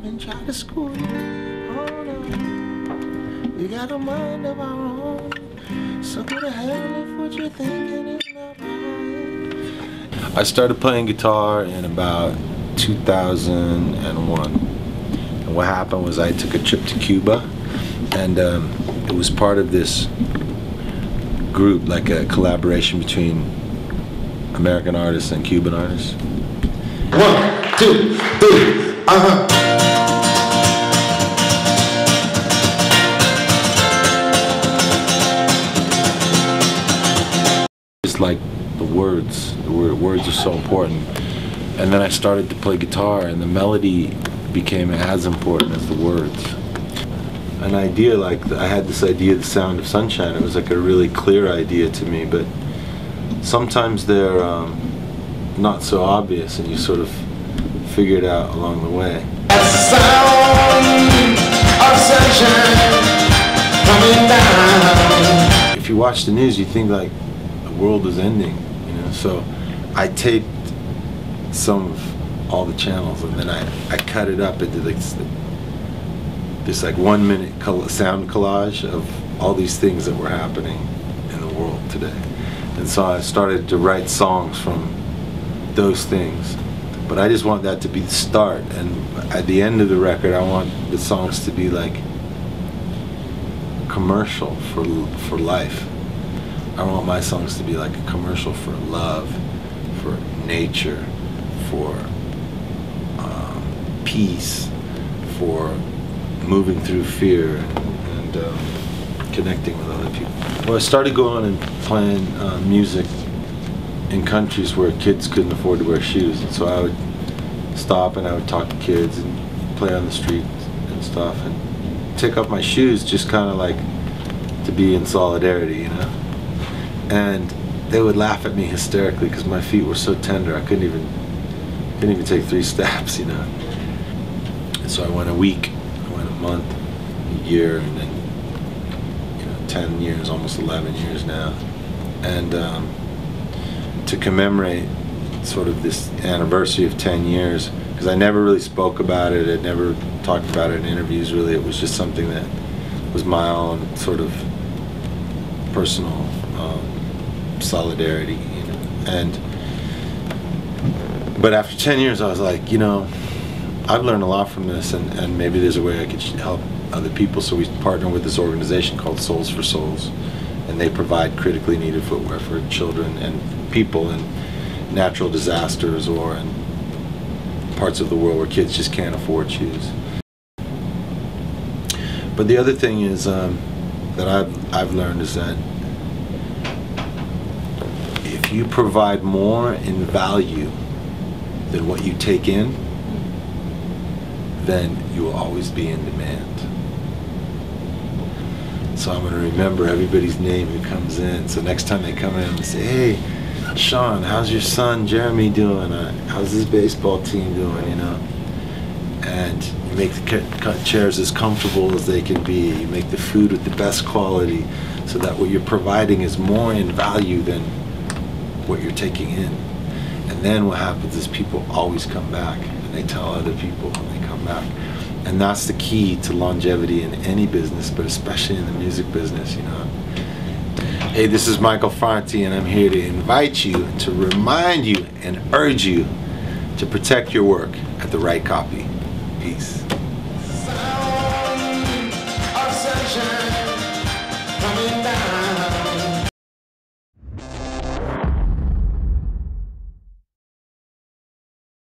even try to school you. Oh no, we got a mind of our own. So go to hell if what you're thinking is not right. I started playing guitar in about 2001. And what happened was I took a trip to Cuba, and it was part of this group, like a collaboration between American artists and Cuban artists. 1, 2, 3, It's like the words are so important. And then I started to play guitar, and the melody became as important as the words. An idea I had this idea, the sound of sunshine. It was like a really clear idea to me, but sometimes they're not so obvious, and you sort of figure it out along the way. The sound of sunshine coming down. If you watch the news, you think like the world is ending, you know. So I taped some of all the channels, and then I cut it up into this like 1 minute sound collage of all these things that were happening in the world today. And so I started to write songs from those things. But I just want that to be the start, and at the end of the record I want the songs to be like commercial for life. I want my songs to be like a commercial for love, for nature, for peace, for moving through fear, and connecting with other people. Well, I started going and playing music in countries where kids couldn't afford to wear shoes, and so I would stop and I would talk to kids and play on the street and stuff, and take off my shoes just kind of like to be in solidarity, you know. And they would laugh at me hysterically because my feet were so tender I couldn't even take 3 steps, you know. And so I went a week, I went a month, a year, and then 10 years, almost 11 years now. And to commemorate sort of this anniversary of 10 years, because I never really spoke about it, I never talked about it in interviews really, it was just something that was my own sort of personal solidarity, you know. And but after 10 years I was like, you know, I've learned a lot from this, and maybe there's a way I could help other people. So we partnered with this organization called Souls for Souls, and they provide critically needed footwear for children and people in natural disasters or in parts of the world where kids just can't afford shoes. But the other thing is that I've learned is that if you provide more in value than what you take in, then you will always be in demand. So I'm going to remember everybody's name who comes in. So next time they come in and say, hey, Sean, how's your son Jeremy doing? How's his baseball team doing, you know? And you make the chairs as comfortable as they can be. You make the food with the best quality so that what you're providing is more in value than what you're taking in. And then what happens is people always come back, and they tell other people, and they come back. And that's the key to longevity in any business, but especially in the music business, you know. Hey, this is Michael Franti, and I'm here to invite you, to remind you and urge you to protect your work at the right copy. Peace.